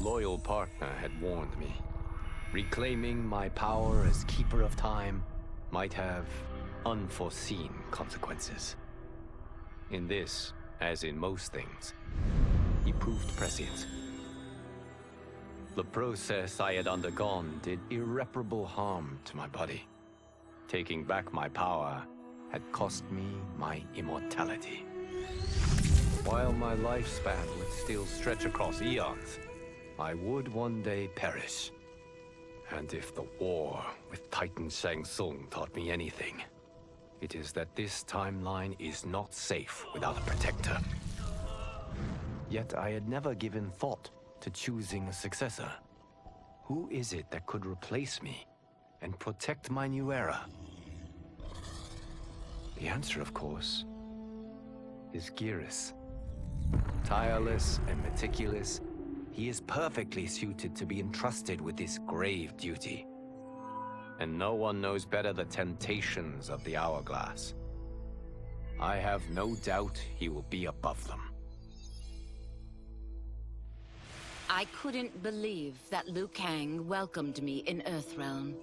loyal partner had warned me. Reclaiming my power as Keeper of Time might have unforeseen consequences. In this, as in most things, he proved prescient. The process I had undergone did irreparable harm to my body. Taking back my power had cost me my immortality. While my lifespan would still stretch across eons, I would one day perish. And if the war with Titan Shang Tsung taught me anything, it is that this timeline is not safe without a protector. Yet I had never given thought to choosing a successor. Who is it that could replace me and protect my new era? The answer, of course, is Geras. Tireless and meticulous, he is perfectly suited to be entrusted with this grave duty. And no one knows better the temptations of the hourglass. I have no doubt he will be above them. I couldn't believe that Liu Kang welcomed me in Earthrealm,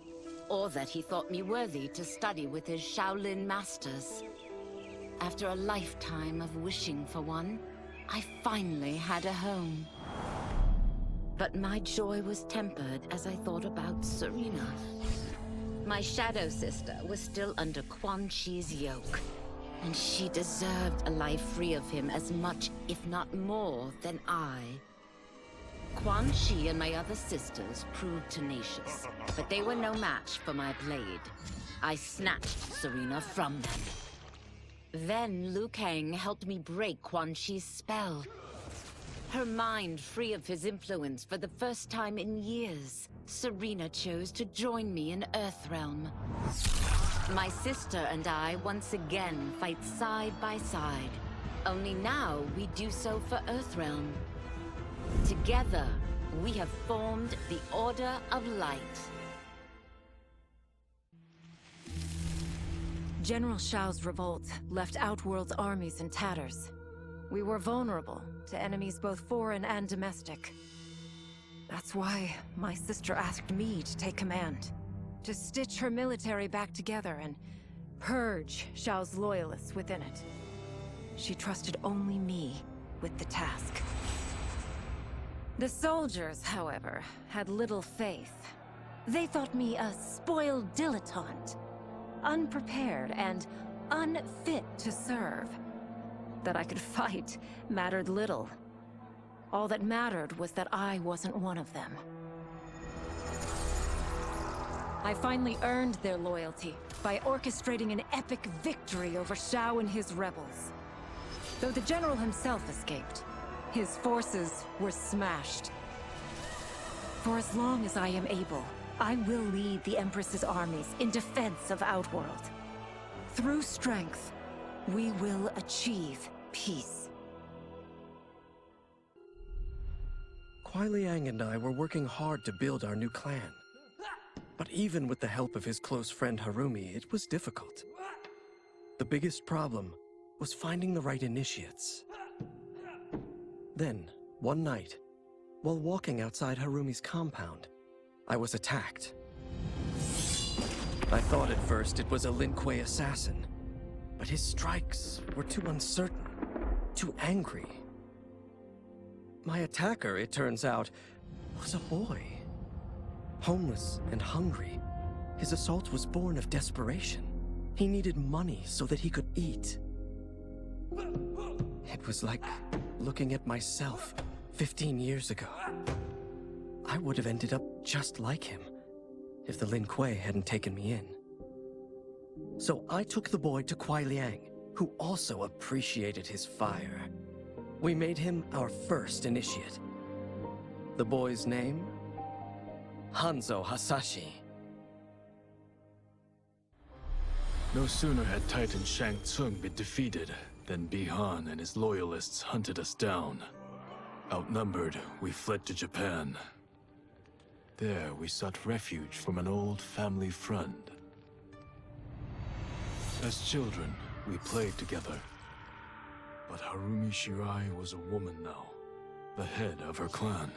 or that he thought me worthy to study with his Shaolin masters. After a lifetime of wishing for one, I finally had a home. But my joy was tempered as I thought about Serena. My shadow sister was still under Quan Chi's yoke, and she deserved a life free of him as much, if not more, than I. Quan Chi and my other sisters proved tenacious, but they were no match for my blade. I snatched Serena from them. Then Liu Kang helped me break Quan Chi's spell. Her mind free of his influence for the first time in years, Serena chose to join me in Earthrealm. My sister and I once again fight side by side. Only now we do so for Earthrealm. Together, we have formed the Order of Light. General Shao's revolt left Outworld's armies in tatters. We were vulnerable to enemies both foreign and domestic. That's why my sister asked me to take command, to stitch her military back together and purge Shao's loyalists within it. She trusted only me with the task. The soldiers, however, had little faith. They thought me a spoiled dilettante, unprepared and unfit to serve. That I could fight mattered little. All that mattered was that I wasn't one of them. I finally earned their loyalty by orchestrating an epic victory over Shao and his rebels. Though the general himself escaped, his forces were smashed. For as long as I am able, I will lead the Empress's armies in defense of Outworld. Through strength, we will achieve peace. Kuai Liang and I were working hard to build our new clan. But even with the help of his close friend Harumi, it was difficult. The biggest problem was finding the right initiates. Then, one night, while walking outside Harumi's compound, I was attacked. I thought at first it was a Lin Kuei assassin, but his strikes were too uncertain, too angry. My attacker, it turns out, was a boy. Homeless and hungry, his assault was born of desperation. He needed money so that he could eat. It was like looking at myself 15 years ago. I would have ended up just like him if the Lin Kuei hadn't taken me in. So I took the boy to Kuai Liang, who also appreciated his fire. We made him our first initiate. The boy's name? Hanzo Hasashi. No sooner had Titan Shang Tsung been defeated than Bi-Han and his loyalists hunted us down. Outnumbered, we fled to Japan. There, we sought refuge from an old family friend. As children, we played together. But Harumi Shirai was a woman now, the head of her clan.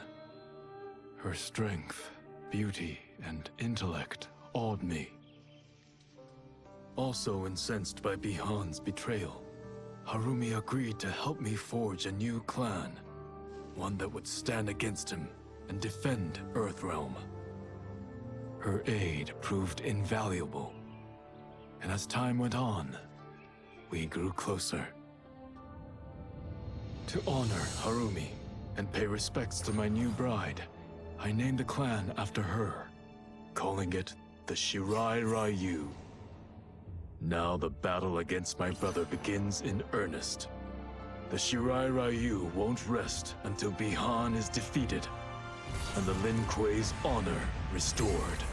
Her strength, beauty, and intellect awed me. Also incensed by Bihan's betrayal, Harumi agreed to help me forge a new clan, one that would stand against him and defend Earthrealm. Her aid proved invaluable, and as time went on, we grew closer. To honor Harumi and pay respects to my new bride, I named the clan after her, calling it the Shirai Ryu. Now the battle against my brother begins in earnest. The Shirai Ryu won't rest until Bihan is defeated, and the Lin Kuei's honor restored.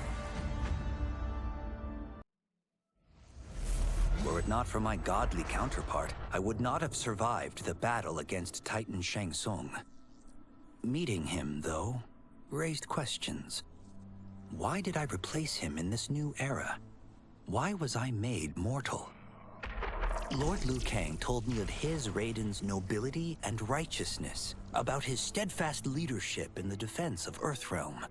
Were it not for my godly counterpart, I would not have survived the battle against Titan Shang Tsung. Meeting him, though, raised questions. Why did I replace him in this new era? Why was I made mortal? Lord Liu Kang told me of his Raiden's nobility and righteousness, about his steadfast leadership in the defense of Earthrealm.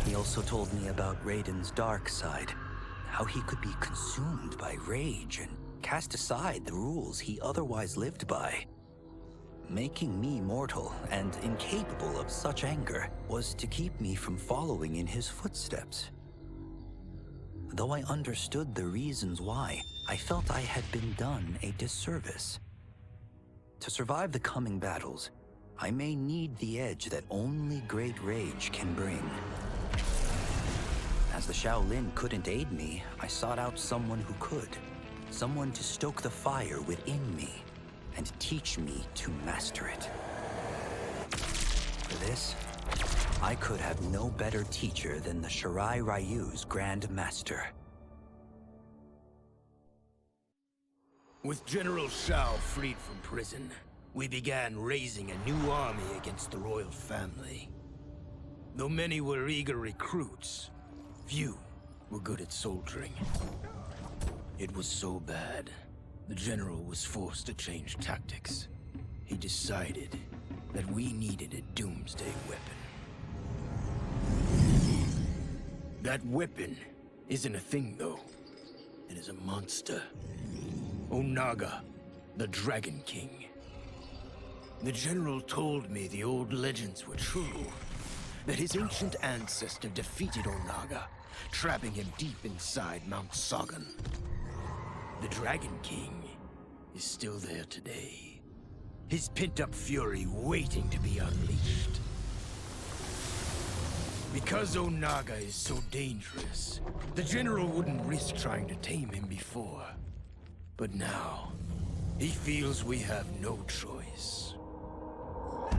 He also told me about Raiden's dark side, how he could be consumed by rage and cast aside the rules he otherwise lived by. Making me mortal and incapable of such anger was to keep me from following in his footsteps. Though I understood the reasons why, I felt I had been done a disservice. To survive the coming battles, I may need the edge that only great rage can bring. As the Shaolin couldn't aid me, I sought out someone who could. Someone to stoke the fire within me and teach me to master it. For this, I could have no better teacher than the Shirai Ryu's Grand Master. With General Shao freed from prison, we began raising a new army against the royal family. Though many were eager recruits, few were good at soldiering. It was so bad, the general was forced to change tactics. He decided that we needed a doomsday weapon. That weapon isn't a thing, though. It is a monster. Onaga, the Dragon King. The general told me the old legends were true. That his ancient ancestor defeated Onaga, trapping him deep inside Mount Sagan. The Dragon King is still there today. His pent-up fury waiting to be unleashed. Because Onaga is so dangerous, the general wouldn't risk trying to tame him before. But now, he feels we have no choice.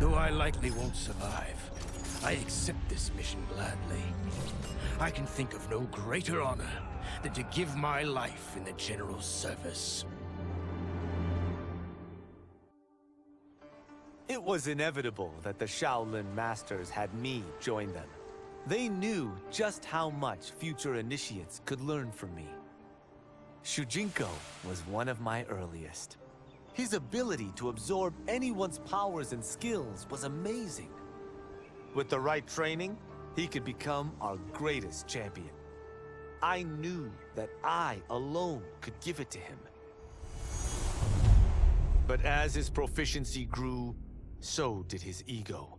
Though I likely won't survive, I accept this mission gladly. I can think of no greater honor than to give my life in the general's service. It was inevitable that the Shaolin Masters had me join them. They knew just how much future initiates could learn from me. Shujinko was one of my earliest. His ability to absorb anyone's powers and skills was amazing. With the right training, he could become our greatest champion. I knew that I alone could give it to him. But as his proficiency grew, so did his ego.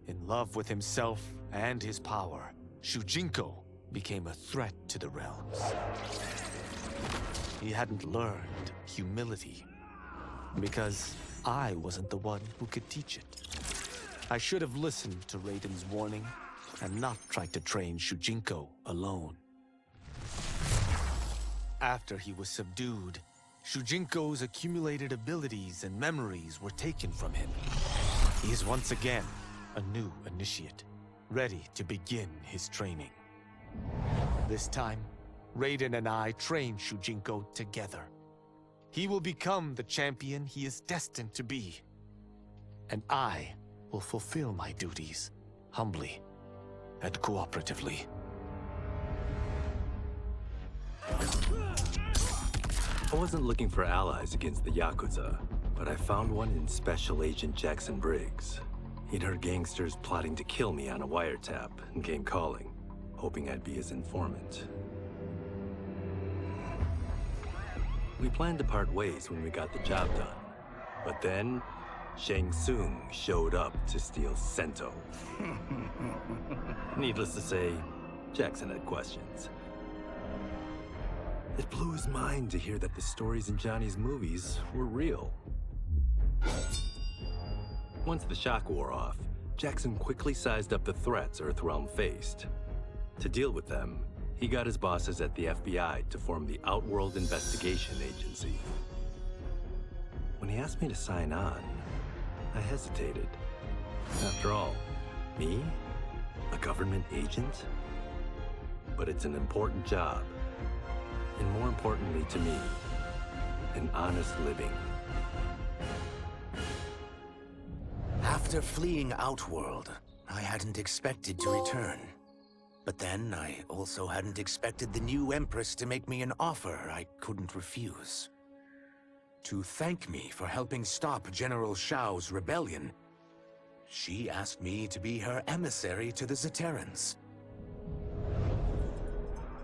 In love with himself and his power, Shujinko became a threat to the realms. He hadn't learned humility, because I wasn't the one who could teach it. I should have listened to Raiden's warning and not tried to train Shujinko alone. After he was subdued, Shujinko's accumulated abilities and memories were taken from him. He is once again a new initiate, ready to begin his training. This time, Raiden and I train Shujinko together. He will become the champion he is destined to be. And I will fulfill my duties, humbly and cooperatively. I wasn't looking for allies against the Yakuza, but I found one in Special Agent Jackson Briggs. He'd heard gangsters plotting to kill me on a wiretap and came calling, hoping I'd be his informant. We planned to part ways when we got the job done. But then, Shang Tsung showed up to steal Sento. Needless to say, Jackson had questions. It blew his mind to hear that the stories in Johnny's movies were real. Once the shock wore off, Jackson quickly sized up the threats Earthrealm faced. To deal with them, he got his bosses at the FBI to form the Outworld Investigation Agency. When he asked me to sign on, I hesitated. After all, me? A government agent? But it's an important job. And more importantly to me, an honest living. After fleeing Outworld, I hadn't expected to return. But then, I also hadn't expected the new Empress to make me an offer I couldn't refuse. To thank me for helping stop General Shao's rebellion, she asked me to be her emissary to the Zaterrans.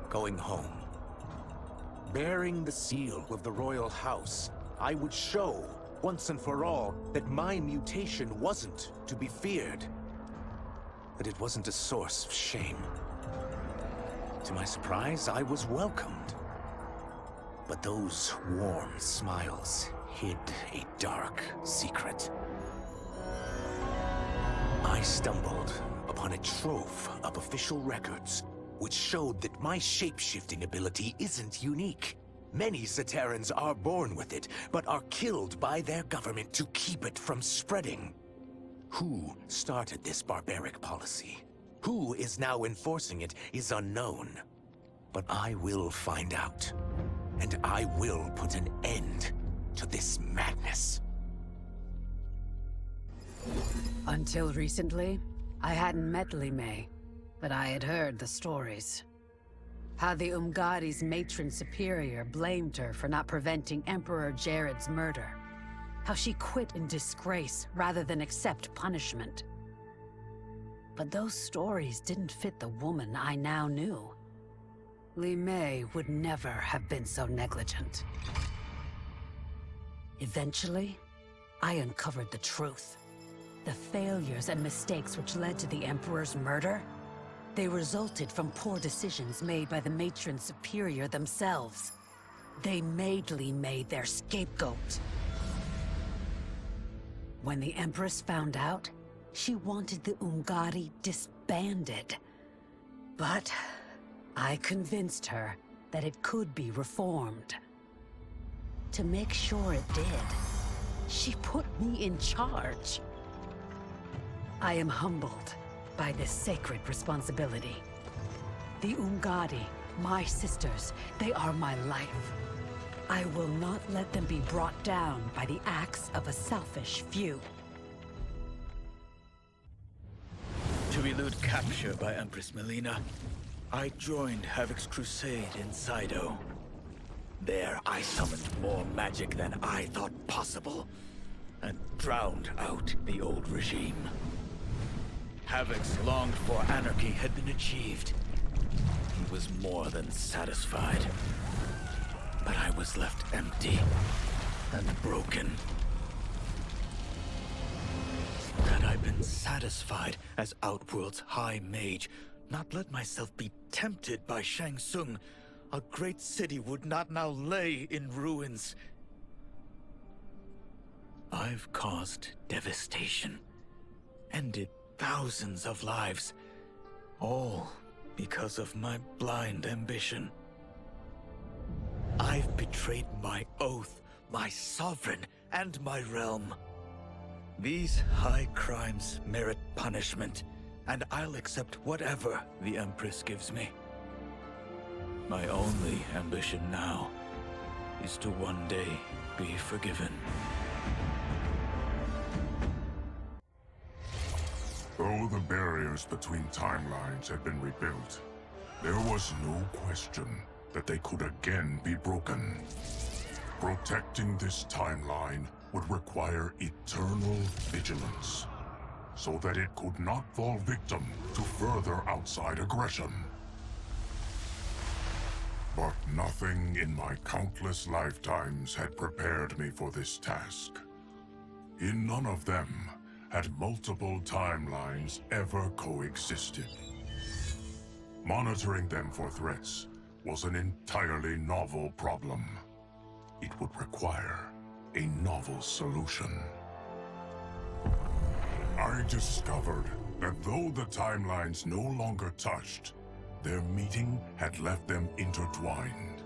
Going home, bearing the seal of the royal house, I would show, once and for all, that my mutation wasn't to be feared. That it wasn't a source of shame. To my surprise, I was welcomed. But those warm smiles hid a dark secret. I stumbled upon a trove of official records, which showed that my shape-shifting ability isn't unique. Many Zaterrans are born with it, but are killed by their government to keep it from spreading. Who started this barbaric policy? Who is now enforcing it is unknown. But I will find out. And I will put an end to this madness. Until recently, I hadn't met Li Mei, but I had heard the stories. How the Umgadi's matron superior blamed her for not preventing Emperor Jared's murder. How she quit in disgrace rather than accept punishment. But those stories didn't fit the woman I now knew. Li Mei would never have been so negligent. Eventually, I uncovered the truth. The failures and mistakes which led to the Emperor's murder, they resulted from poor decisions made by the matron superior themselves. They made Li Mei their scapegoat. When the Empress found out, she wanted the Umgadi disbanded. But I convinced her that it could be reformed. To make sure it did, she put me in charge. I am humbled by this sacred responsibility. The Umgadi, my sisters, they are my life. I will not let them be brought down by the acts of a selfish few. To elude capture by Empress Mileena, I joined Havik's crusade in Saido. There, I summoned more magic than I thought possible, and drowned out the old regime. Havik's longed-for anarchy had been achieved. He was more than satisfied. But I was left empty and broken. Had I been satisfied as Outworld's High Mage, not let myself be tempted by Shang Tsung, a great city would not now lay in ruins. I've caused devastation, ended thousands of lives, all because of my blind ambition. I've betrayed my oath, my sovereign, and my realm. These high crimes merit punishment, and I'll accept whatever the Empress gives me. My only ambition now is to one day be forgiven. Though the barriers between timelines had been rebuilt, there was no question that they could again be broken. Protecting this timeline would require eternal vigilance. so that it could not fall victim to further outside aggression. But nothing in my countless lifetimes had prepared me for this task. In none of them had multiple timelines ever coexisted. Monitoring them for threats was an entirely novel problem. It would require a novel solution. I discovered that though the timelines no longer touched, their meeting had left them intertwined.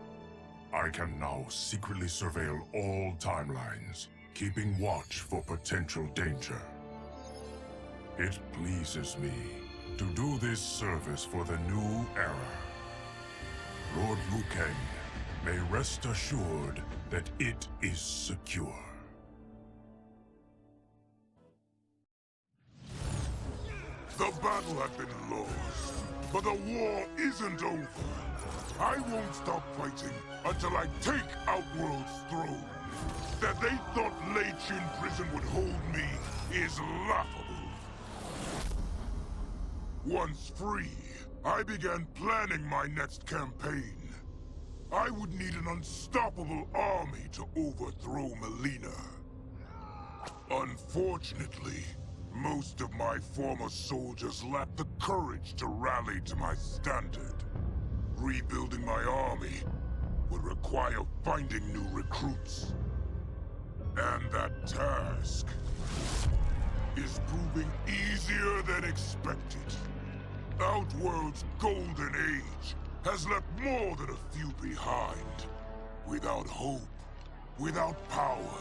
I can now secretly surveil all timelines, keeping watch for potential danger. It pleases me to do this service for the new era. Lord Liu Kang may rest assured that it is secure. The battle had been lost, but the war isn't over. I won't stop fighting until I take Outworld's throne. That they thought Lei Chin Prison would hold me is laughable. Once free, I began planning my next campaign. I would need an unstoppable army to overthrow Mileena. Unfortunately, most of my former soldiers lacked the courage to rally to my standard. Rebuilding my army would require finding new recruits. And that task is proving easier than expected. Outworld's golden age has left more than a few behind. Without hope, without power,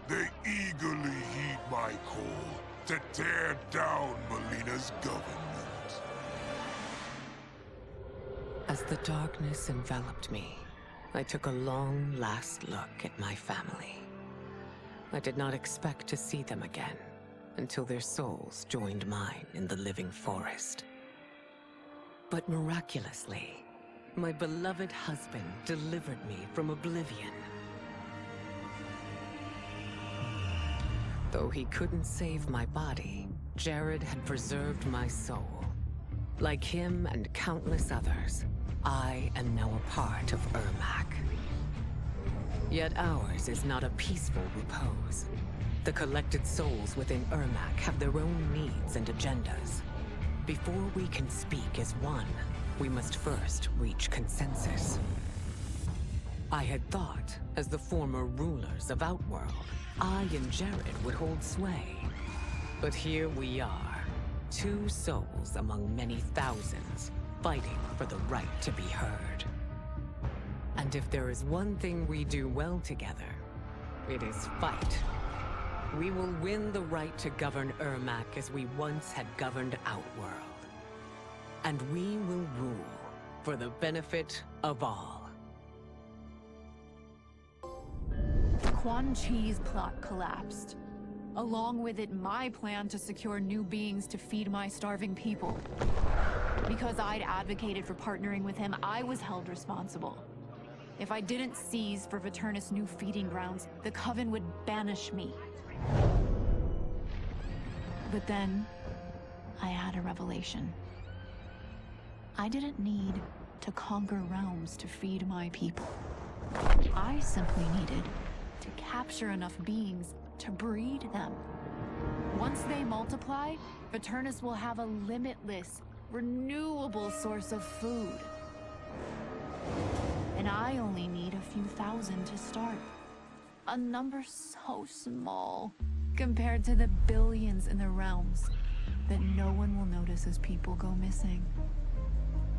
they eagerly heed my call to tear down Mileena's government. As the darkness enveloped me, I took a long last look at my family. I did not expect to see them again until their souls joined mine in the living forest. But miraculously, my beloved husband delivered me from oblivion. Though he couldn't save my body, Jared had preserved my soul. Like him and countless others, I am now a part of Ermac. Yet ours is not a peaceful repose. The collected souls within Ermac have their own needs and agendas. Before we can speak as one, we must first reach consensus. I had thought, as the former rulers of Outworld, I and Jared would hold sway. But here we are, two souls among many thousands, fighting for the right to be heard. And if there is one thing we do well together, it is fight. We will win the right to govern Ermac as we once had governed Outworld. And we will rule for the benefit of all. Quan Chi's plot collapsed. Along with it, my plan to secure new beings to feed my starving people. Because I'd advocated for partnering with him, I was held responsible. If I didn't seize for Viternus' new feeding grounds, the Coven would banish me. But then, I had a revelation. I didn't need to conquer realms to feed my people. I simply needed to capture enough beings to breed them. Once they multiply, Viternus will have a limitless, renewable source of food. And I only need a few thousand to start. A number so small compared to the billions in the realms that no one will notice as people go missing.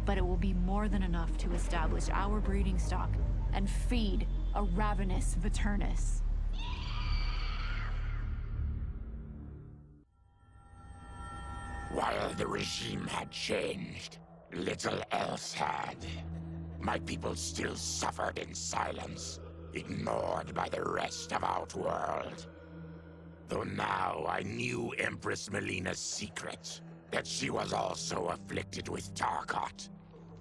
But it will be more than enough to establish our breeding stock and feed a ravenous Viternus. While the regime had changed, little else had. My people still suffered in silence, ignored by the rest of Outworld. Though now I knew Empress Mileena's secret, that she was also afflicted with Tarkat.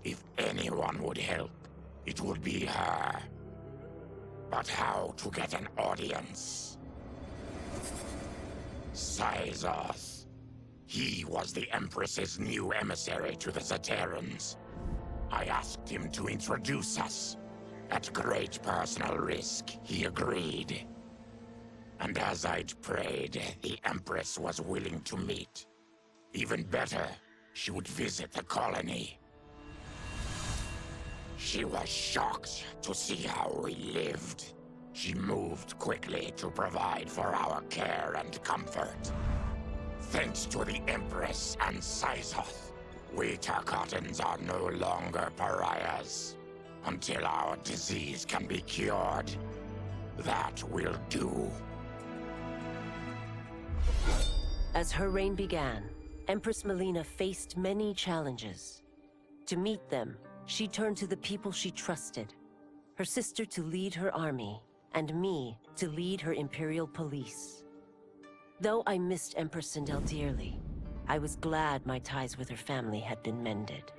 If anyone would help, it would be her. But how to get an audience? Sizos, He was the Empress's new emissary to the Zaterans. I asked him to introduce us. At great personal risk, he agreed. And as I'd prayed, the Empress was willing to meet. Even better, she would visit the colony. She was shocked to see how we lived. She moved quickly to provide for our care and comfort. Thanks to the Empress and Sizoth, we Tarkatans are no longer pariahs. Until our disease can be cured, that will do. As her reign began, Empress Mileena faced many challenges. To meet them, she turned to the people she trusted. Her sister to lead her army, and me to lead her Imperial police. Though I missed Empress Sindel dearly, I was glad my ties with her family had been mended.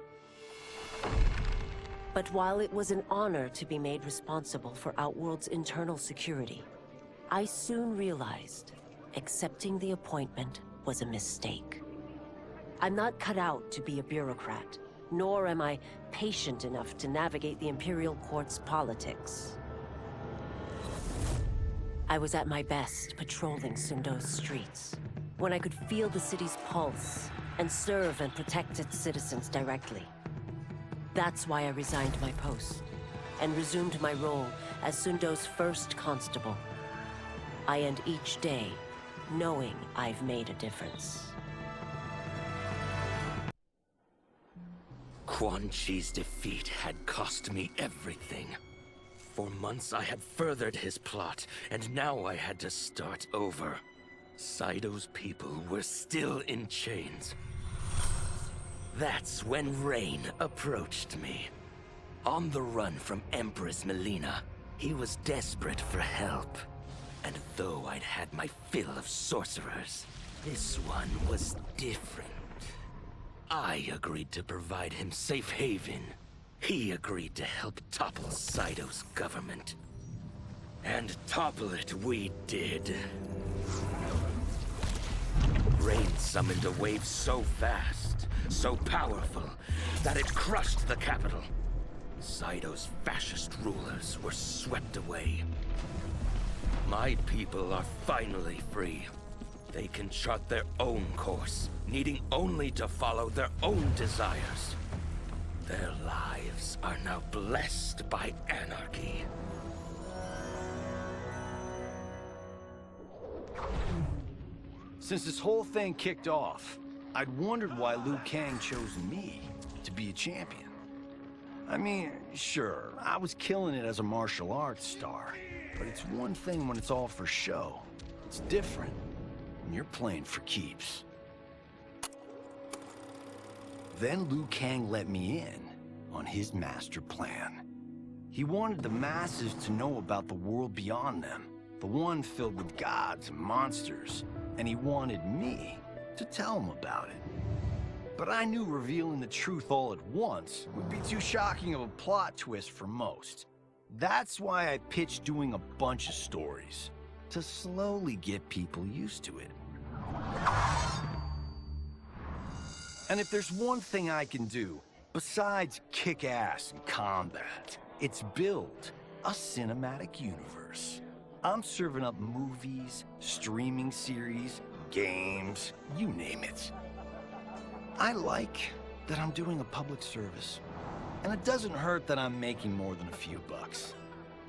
But while it was an honor to be made responsible for Outworld's internal security, I soon realized accepting the appointment was a mistake. I'm not cut out to be a bureaucrat, nor am I patient enough to navigate the Imperial Court's politics. I was at my best patrolling Sundo's streets, when I could feel the city's pulse and serve and protect its citizens directly. That's why I resigned my post and resumed my role as Sundo's first constable. I end each day knowing I've made a difference. Quan Chi's defeat had cost me everything. For months I had furthered his plot, and now I had to start over. Saido's people were still in chains. That's when Rain approached me. On the run from Empress Mileena, he was desperate for help. And though I'd had my fill of sorcerers, this one was different. I agreed to provide him safe haven. He agreed to help topple Saido's government. And topple it we did. Rain summoned a wave so fast, so powerful, that it crushed the capital. Saido's fascist rulers were swept away. My people are finally free. They can chart their own course, needing only to follow their own desires. Their lives are now blessed by anarchy. Since this whole thing kicked off, I'd wondered why Liu Kang chose me to be a champion. I mean, sure, I was killing it as a martial arts star, but it's one thing when it's all for show. It's different when you're playing for keeps. Then Liu Kang let me in on his master plan. He wanted the masses to know about the world beyond them, the one filled with gods and monsters, and he wanted me to tell him about it. But I knew revealing the truth all at once would be too shocking of a plot twist for most. That's why I pitched doing a bunch of stories, to slowly get people used to it. And if there's one thing I can do, besides kick ass in combat, it's build a cinematic universe. I'm serving up movies, streaming series, games, you name it. I like that I'm doing a public service. And it doesn't hurt that I'm making more than a few bucks.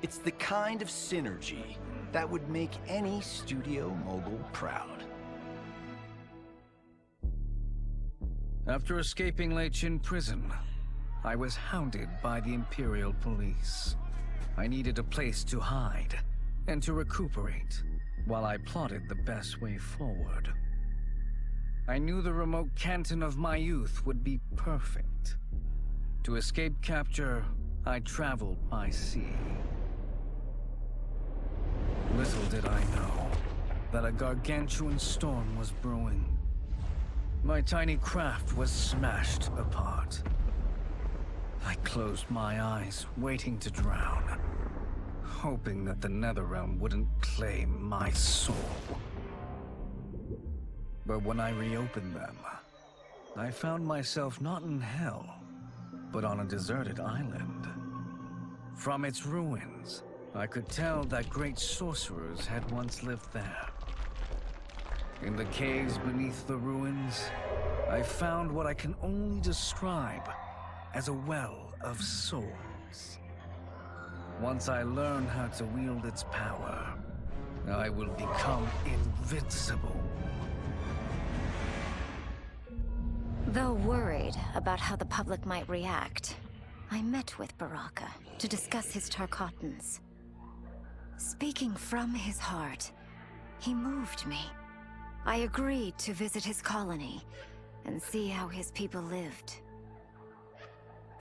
It's the kind of synergy that would make any studio mogul proud. After escaping Lei Chin prison, I was hounded by the Imperial Police. I needed a place to hide and to recuperate while I plotted the best way forward. I knew the remote canton of my youth would be perfect. To escape capture, I traveled by sea. Little did I know that a gargantuan storm was brewing. My tiny craft was smashed apart. I closed my eyes, waiting to drown, hoping that the Netherrealm wouldn't claim my soul. But when I reopened them, I found myself not in hell, but on a deserted island. From its ruins, I could tell that great sorcerers had once lived there. In the caves beneath the ruins, I found what I can only describe as a well of souls. Once I learn how to wield its power, I will become invincible. Though worried about how the public might react, I met with Baraka to discuss his Tarkatans. Speaking from his heart, he moved me. I agreed to visit his colony and see how his people lived.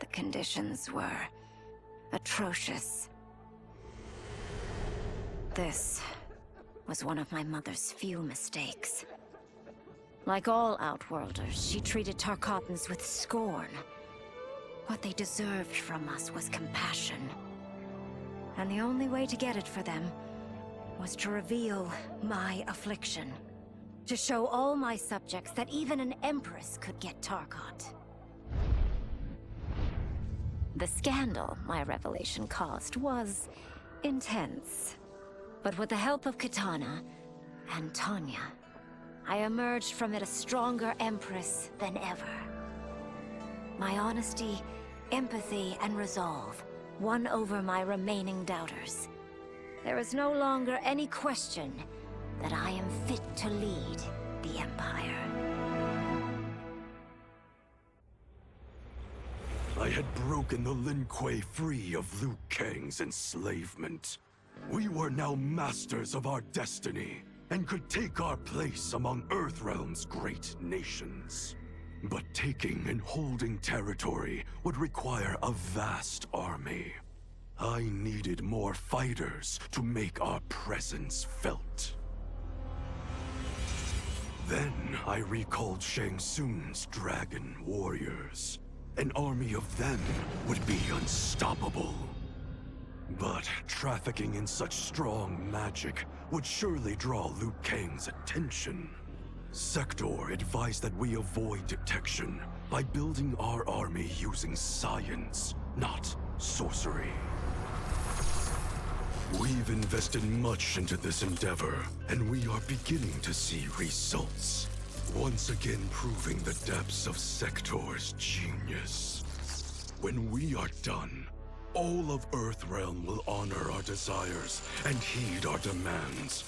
The conditions were atrocious. This was one of my mother's few mistakes. Like all Outworlders, she treated Tarkatans with scorn. What they deserved from us was compassion. And the only way to get it for them was to reveal my affliction. To show all my subjects that even an Empress could get Tarkat. The scandal my revelation caused was intense. But with the help of Kitana and Tanya, I emerged from it a stronger Empress than ever. My honesty, empathy, and resolve won over my remaining doubters. There is no longer any question that I am fit to lead the Empire. I had broken the Lin Kuei free of Liu Kang's enslavement. We were now masters of our destiny, and could take our place among Earthrealm's great nations. But taking and holding territory would require a vast army. I needed more fighters to make our presence felt. Then I recalled Shang Tsung's dragon warriors. An army of them would be unstoppable. But trafficking in such strong magic would surely draw Liu Kang's attention. Sector advised that we avoid detection by building our army using science, not sorcery. We've invested much into this endeavor, and we are beginning to see results. Once again proving the depths of Sector's genius. When we are done, all of Earthrealm will honor our desires and heed our demands.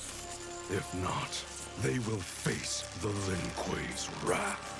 If not, they will face the Lin Kuei's wrath.